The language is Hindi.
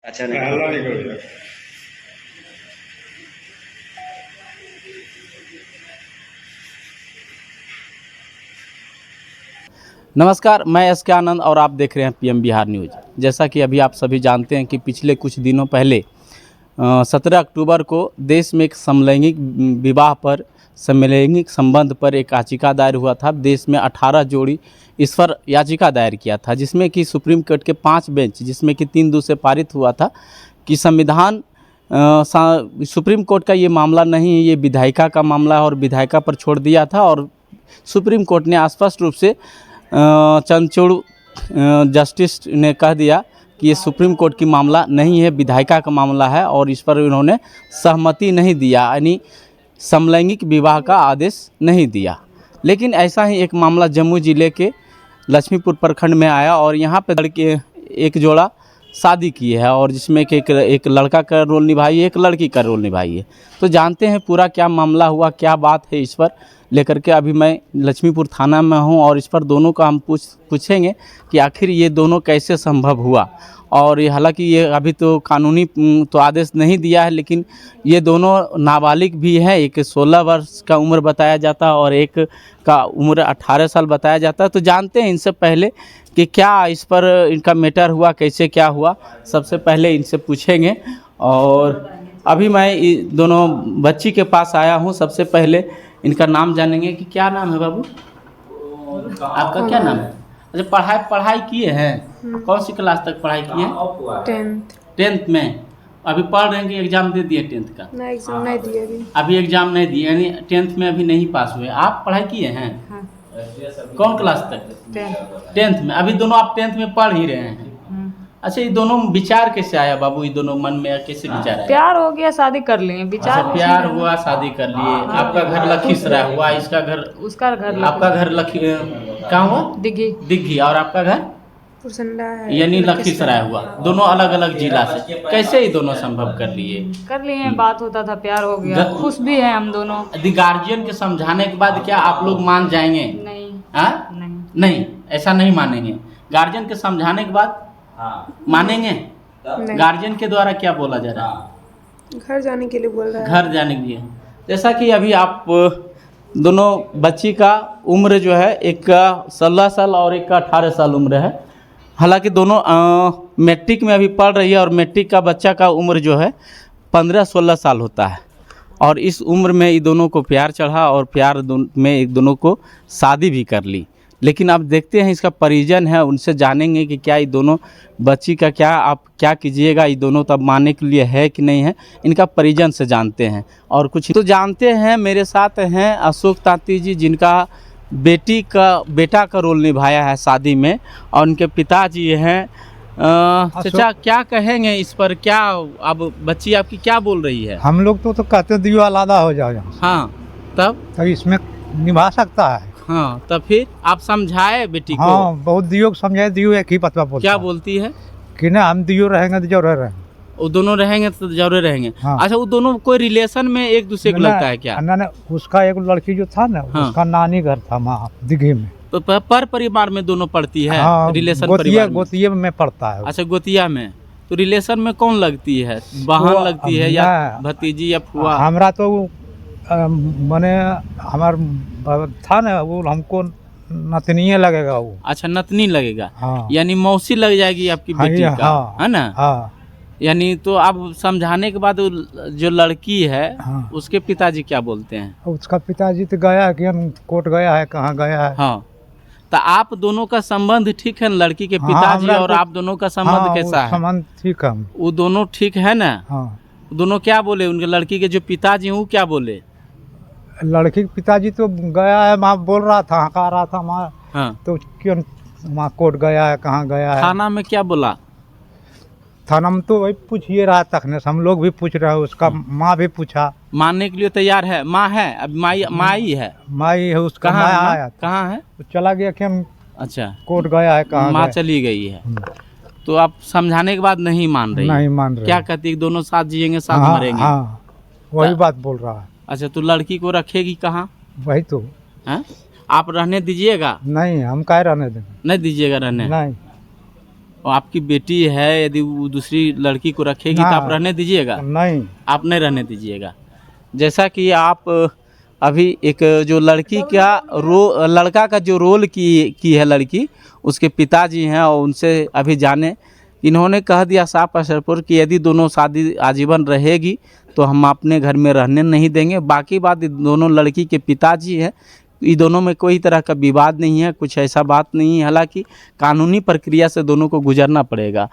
अच्छा नहीं हल्ला नहीं करो। नमस्कार, मैं एस के आनंद और आप देख रहे हैं पीएम बिहार न्यूज़। जैसा कि अभी आप सभी जानते हैं कि पिछले कुछ दिनों पहले 17 अक्टूबर को देश में एक समलैंगिक विवाह पर समलैंगिक संबंध पर एक याचिका दायर हुआ था। देश में 18 जोड़ी इस पर याचिका दायर किया था, जिसमें कि सुप्रीम कोर्ट के 5 बेंच, जिसमें कि 3-2 से पारित हुआ था कि संविधान सुप्रीम कोर्ट का ये मामला नहीं है, ये विधायिका का मामला है और विधायिका पर छोड़ दिया था। और सुप्रीम कोर्ट ने स्पष्ट रूप से चंद्रचूड़ जस्टिस ने कह दिया कि ये सुप्रीम कोर्ट की मामला नहीं है, विधायिका का मामला है और इस पर उन्होंने सहमति नहीं दिया, यानी समलैंगिक विवाह का आदेश नहीं दिया। लेकिन ऐसा ही एक मामला जम्मू ज़िले के लक्ष्मीपुर प्रखंड में आया और यहाँ पे लड़के एक जोड़ा शादी की है और जिसमें कि एक लड़का का रोल निभाई है, एक लड़की का रोल निभाई है। तो जानते हैं पूरा क्या मामला हुआ, क्या बात है, इस पर लेकर के अभी मैं लक्ष्मीपुर थाना में हूं और इस पर दोनों का हम पूछेंगे कि आखिर ये दोनों कैसे संभव हुआ। और हालांकि ये अभी तो कानूनी तो आदेश नहीं दिया है, लेकिन ये दोनों नाबालिग भी हैं। एक 16 वर्ष का उम्र बताया जाता है और एक का उम्र 18 साल बताया जाता है। तो जानते हैं इनसे पहले कि क्या इस पर इनका मैटर हुआ, कैसे क्या हुआ, सबसे पहले इनसे पूछेंगे। और अभी मैं दोनों बच्ची के पास आया हूँ। सबसे पहले इनका नाम जानेंगे कि क्या नाम है बाबू, आपका क्या नाम है? अच्छा, पढ़ाई किए हैं? कौन सी क्लास तक पढ़ाई किए हैं? 10th में। अभी पढ़ रहे हैं कि एग्जाम दे दिए 10th का? नहीं, एग्जाम नहीं दिए अभी एग्जाम नहीं दिए, यानी 10th में अभी नहीं पास हुए। आप पढ़ाई किए हैं? हाँ। कौन क्लास तक? 10th में। अभी दोनों आप 10th में पढ़ ही रहे हैं। अच्छा, ये दोनों विचार कैसे आया बाबू? ये दोनों मन में कैसे विचार आया? प्यार हो गया, शादी कर लिए, विचार अच्छा, प्यार हुआ, शादी कर लिए। आपका घर लखीसराय हुआ, इसका घर, उसका घर, आपका घर कहाँ हुआ? दिग्घी। और आपका घर पुरसंडा है, यानी लखीसराय हुआ। दोनों अलग अलग जिला से। कैसे ये दोनों संभव कर लिए? बात होता था, प्यार हो गया, खुश भी है हम दोनों। यदि गार्जियन के समझाने के बाद क्या आप लोग मान जाएंगे? नहीं। हाँ? नहीं, ऐसा नहीं मानेंगे। गार्जियन के समझाने के बाद मानेंगे? गार्जियन के द्वारा क्या बोला जा रहा है? घर जाने के लिए बोल रहा है। घर जाने के लिए। जैसा कि अभी आप दोनों बच्ची का उम्र जो है, एक का 16 साल और एक का 18 साल उम्र है। हालांकि दोनों मैट्रिक में अभी पढ़ रही है और मैट्रिक का बच्चा का उम्र जो है 15-16 साल होता है। और इस उम्र में ये दोनों को प्यार चढ़ा और प्यार में एक दोनों को शादी भी कर ली। लेकिन अब देखते हैं इसका परिजन है, उनसे जानेंगे कि क्या ये दोनों बच्ची का क्या आप क्या कीजिएगा, ये दोनों तब मानने के लिए है कि नहीं है, इनका परिजन से जानते हैं। और कुछ तो जानते हैं। मेरे साथ हैं अशोक तांती जी, जिनका बेटा का रोल निभाया है शादी में, और उनके पिताजी हैं। चाचा, क्या कहेंगे इस पर? क्या अब बच्ची आपकी क्या बोल रही है? हम लोग तो कहते दियो आलादा हो जाओ यहाँ। हाँ, तब इसमें निभा सकता है। हाँ, तब फिर आप समझाए बेटी को? हाँ, बहुत दियो समझाए, दियो एक ही पतवा बोलता क्या बोलती है? कि ना हम दियो रहेंगे तो जरूर रहेंगे। वो दोनों रहेंगे तो जरूर रहेंगे। हाँ। अच्छा, वो दोनों कोई रिलेशन में एक दूसरे को लगता है क्या? ना, उसका एक लड़की जो था ना, हाँ। उसका नानी घर था वहाँ दिघी में। तो पर परिवार में दोनों पड़ती है? हाँ, रिलेशन परिवार में। गोतिये में पड़ता है। अच्छा, गोतिया में। तो रिलेशन में कौन लगती है? बहन लगती है या भतीजी या फुआ? हमरा तो मैंने हमार था ना, वो हमको नतनीय लगेगा वो। अच्छा, नतनी लगेगा। हाँ। यानी मौसी लग जाएगी आपकी बेटी का। हाँ। है ना? हाँ। यानी तो आप समझाने के बाद जो लड़की है, हाँ। उसके पिताजी क्या बोलते हैं? उसका पिताजी तो गया है कि हम कोर्ट गया है, कहाँ गया है। हाँ। तो आप दोनों का संबंध ठीक है? लड़की के हाँ, पिताजी और आप दोनों का संबंध हाँ, कैसा है? संबंध ठीक है। वो दोनों ठीक है ना? हाँ। दोनों क्या बोले? उनके लड़की के जो पिताजी हैं वो क्या बोले? लड़की के पिताजी तो गया है, वहाँ बोल रहा था, हका रहा था वहाँ। हाँ। तो क्यों वहाँ कोर्ट गया है, कहाँ गया है? थाना में क्या बोला? थाना में तो वही पूछिए रहा तखने से, हम लोग भी पूछ रहे हैं, उसका माँ भी पूछा। मानने के लिए तैयार है? माँ है? अब माई है? माई है, उसका कहाँ माँ है? आया, कहाँ है? वो चला गया कि हम अच्छा, कोर्ट गया है, कहाँ माँ गया? चली गई है। तो आप समझाने के बाद नहीं मान रही? नहीं मान रहे। क्या कहती है? दोनों साथ जिएंगे, साथ हाँ, मरेंगे? हाँ, वही बात बोल रहा है। अच्छा, तो लड़की को रखेगी कहाँ? वही तो। हैं? आप रहने दीजिएगा? नहीं, हम काहे रहने देंगे? नहीं दीजिएगा रहने? नहीं। और आपकी बेटी है, यदि वो दूसरी लड़की को रखेगी तो हाँ। आप रहने दीजिएगा? नहीं, आप नहीं रहने दीजिएगा। जैसा कि आप अभी एक जो लड़की का लड़का का जो रोल की है लड़की, उसके पिताजी हैं और उनसे अभी जाने, इन्होंने कह दिया साफ असर पर कि यदि दोनों शादी आजीवन रहेगी तो हम अपने घर में रहने नहीं देंगे। बाकी बात दोनों लड़की के पिताजी हैं, इन दोनों में कोई तरह का विवाद नहीं है, कुछ ऐसा बात नहीं है। हालांकि कानूनी प्रक्रिया से दोनों को गुजरना पड़ेगा।